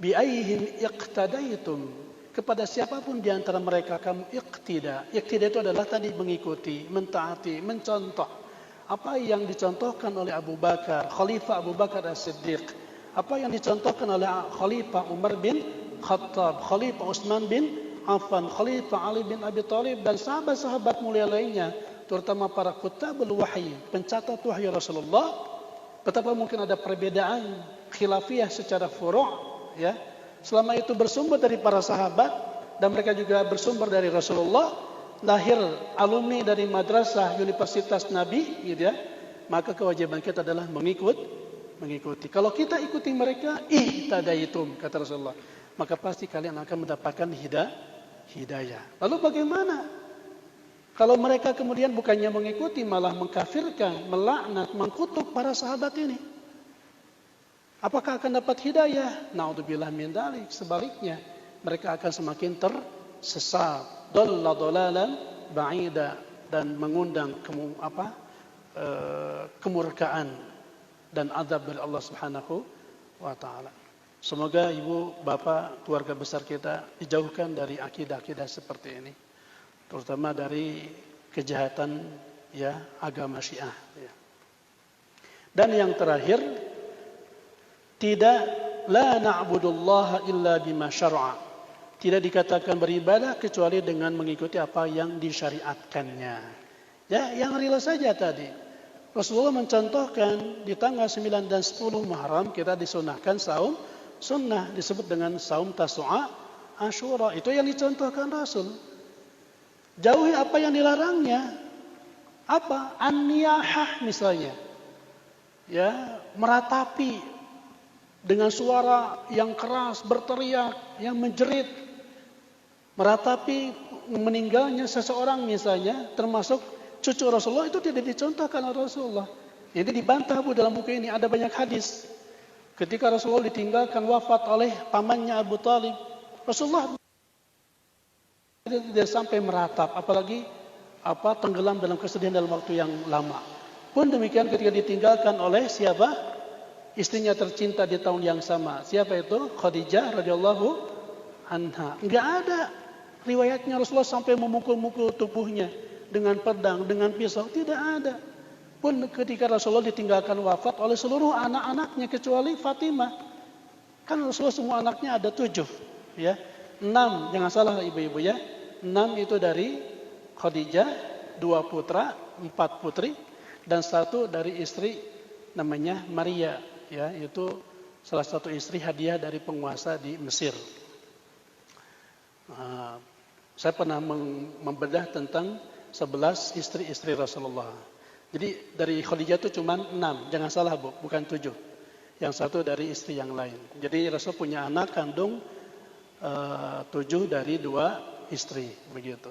A: Bi ayyihim iqtadaitum, kepada siapapun di antara mereka kamu iqtida. Iqtida itu adalah tadi mengikuti, mentaati, mencontoh. Apa yang dicontohkan oleh Abu Bakar, Khalifah Abu Bakar As-Siddiq, apa yang dicontohkan oleh Khalifah Umar bin Khattab, Khalifah Utsman bin Affan, Khalifah Ali bin Abi Thalib dan sahabat-sahabat mulia lainnya, terutama para kutabul wahyi, pencatat wahyu Rasulullah. Betapa mungkin ada perbedaan khilafiyah secara furu', ya. Selama itu bersumber dari para sahabat dan mereka juga bersumber dari Rasulullah, lahir alumni dari madrasah Universitas Nabi, gitu ya. Maka kewajiban kita adalah mengikuti. Kalau kita ikuti mereka, ihtadaitum, kata Rasulullah, maka pasti kalian akan mendapatkan hidayah. Lalu bagaimana kalau mereka kemudian bukannya mengikuti, malah mengkafirkan, melaknat, mengkutuk para sahabat ini? Apakah akan dapat hidayah? Na'udzubillah min dzalik. Sebaliknya, mereka akan semakin tersesat, dhalla dhalalan ba'ida, dan mengundang kemurkaan dan azab dari Allah Subhanahu wa taala. Semoga ibu, bapak, keluarga besar kita dijauhkan dari akidah-akidah seperti ini. terutama dari kejahatan ya agama Syiah. Ya. Dan yang terakhir, tidak la na'budullaha illa bima syar'a. Tidak dikatakan beribadah kecuali dengan mengikuti apa yang disyariatkannya. Ya, yang real saja tadi. Rasulullah mencontohkan di tanggal 9 dan 10 Muharram kita disunahkan saum sunnah, disebut dengan saum Tasu'a, Asyura. Itu yang dicontohkan Rasul. Jauhi apa yang dilarangnya. Apa? An-niyahah misalnya. Ya, meratapi dengan suara yang keras, berteriak, yang menjerit. Meratapi meninggalnya seseorang misalnya, termasuk cucu Rasulullah, itu tidak dicontohkan oleh Rasulullah. Jadi dibantah dalam buku ini, ada banyak hadis. Ketika Rasulullah ditinggalkan wafat oleh pamannya Abu Talib, Rasulullah tidak sampai meratap, apalagi tenggelam dalam kesedihan dalam waktu yang lama. Pun demikian ketika ditinggalkan oleh siapa? Istrinya tercinta di tahun yang sama. Siapa itu? Khadijah radhiyallahu anha. Enggak ada riwayatnya Rasulullah sampai memukul-mukul tubuhnya dengan pedang, dengan pisau, tidak ada. Pun ketika Rasulullah ditinggalkan wafat oleh seluruh anak-anaknya kecuali Fatimah. Kan Rasulullah semua anaknya ada 7, ya. 6, jangan salah ibu-ibu ya. 6 itu dari Khadijah, 2 putra, 4 putri, dan 1 dari istri namanya Maria, ya, itu salah satu istri hadiah dari penguasa di Mesir. Saya pernah membedah tentang 11 istri-istri Rasulullah. Jadi dari Khadijah itu cuma 6, jangan salah Bu, bukan 7. Yang 1 dari istri yang lain. Jadi Rasul punya anak kandung 7 dari 2 istri, begitu.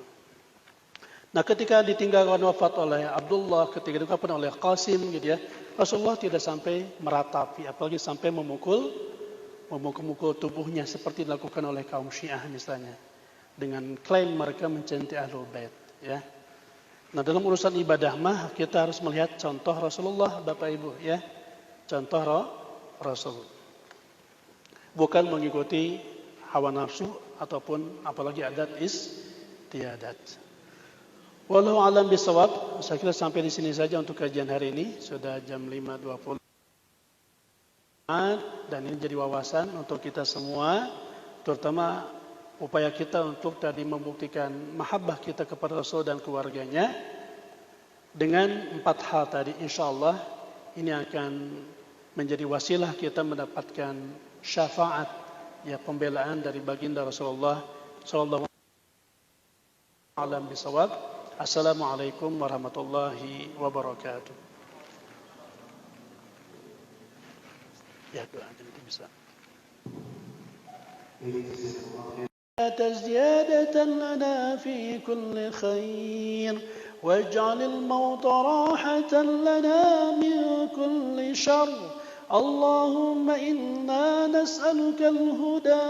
A: Nah, ketika ditinggalkan wafat oleh Abdullah, ketika ditinggalkan oleh Qasim, gitu ya, Rasulullah tidak sampai meratapi, apalagi sampai memukul tubuhnya seperti dilakukan oleh kaum Syiah misalnya, dengan klaim mereka mencintai Ahlul Bait, ya. Nah, dalam urusan ibadah mah kita harus melihat contoh Rasulullah, Bapak Ibu, ya. Contoh Rasul. Bukan mengikuti hawa nafsu ataupun apalagi adat istiadat. Wallahu a'lam bishawab. Saya kira sampai di sini saja untuk kajian hari ini. Sudah jam 5.20. Dan ini jadi wawasan untuk kita semua, terutama upaya kita untuk tadi membuktikan mahabbah kita kepada Rasul dan keluarganya dengan 4 hal tadi. Insyaallah ini akan menjadi wasilah kita mendapatkan syafaat, ya, pembelaan dari baginda Rasulullah sallallahu alaihi wasallam. Assalamualaikum warahmatullahi wabarakatuh. Ya, doa nanti bisa. زيادة لنا في كل خير واجعل الموت راحة لنا من كل شر اللهم إنا نسألك الهدى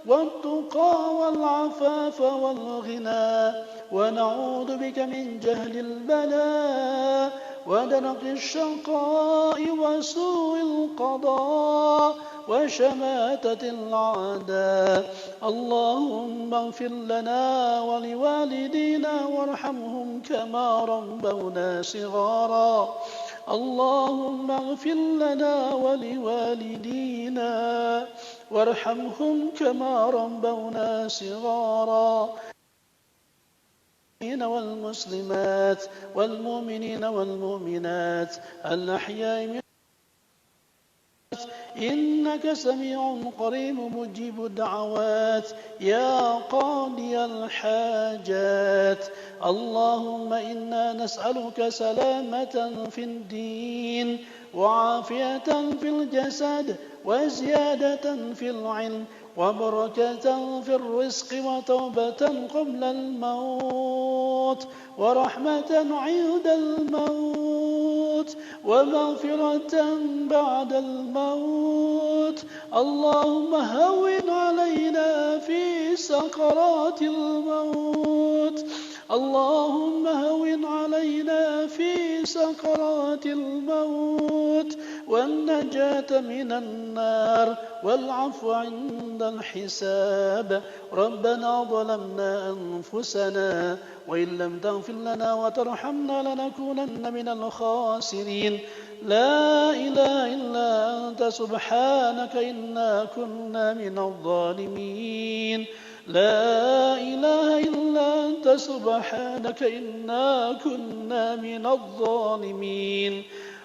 A: والتقى والعفاف والغنى ونعوذ بك من جهل البلاء ودرك الشقاء وسوء القضاء وشماتة الأعداء اللهم اغفر لنا ولوالدينا وارحمهم كما ربونا صغارا اللهم اغفر لنا ولوالدينا وارحمهم كما ربونا صغارا والمسلمات والمؤمنين والمؤمنات الأحياء من إنك سميع قريب مجيب الدعوات يا قاضي الحاجات اللهم إنا نسألك سلامة في الدين وعافية في الجسد وزيادة في العلم وبركة في الرزق وتوبة قبل الموت ورحمة عند الموت ومغفرة بعد الموت اللهم هون علينا في سكرات الموت اللهم هون علينا في سكرات الموت والنجاة من النار والعفو عند الحساب. ربنا ظلمنا أنفسنا وإن لم تغفر لنا وترحمنا لنكونن من الخاسرين. لا إله إلا أنت سبحانك إنا كنا من الظالمين. لا إله إلا أنت سبحانك إنا كنا من الظالمين.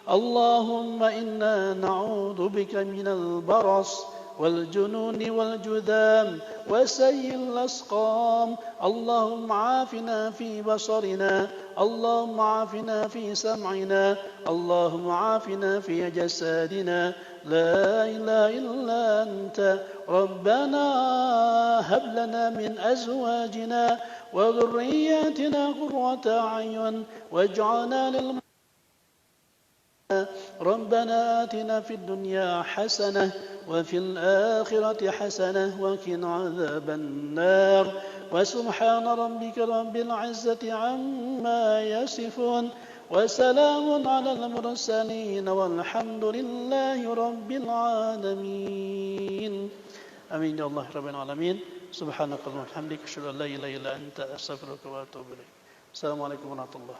A: اللهم إنا نعوذ بك من البرص والجنون والجذام وسيء الأسقام. اللهم عافنا في بصرنا، اللهم عافنا في سمعنا، اللهم عافنا في جسادنا. لا إله إلا أنت. ربنا هب لنا من أزواجنا وذرياتنا قرة أعين واجعلنا للمتقين. ربنا آتنا في الدنيا حسنة وفي الآخرة حسنة وقنا عذاب النار. وسبحان ربك رب العزة عما يصفون وسلام على المرسلين والحمد لله رب العالمين. آمين يا الله رب العالمين. سبحانك اللهم وبحمدك أشهد أن لا إله إلا أنت أستغفرك وأتوب إليك. السلام عليكم ورحمة الله.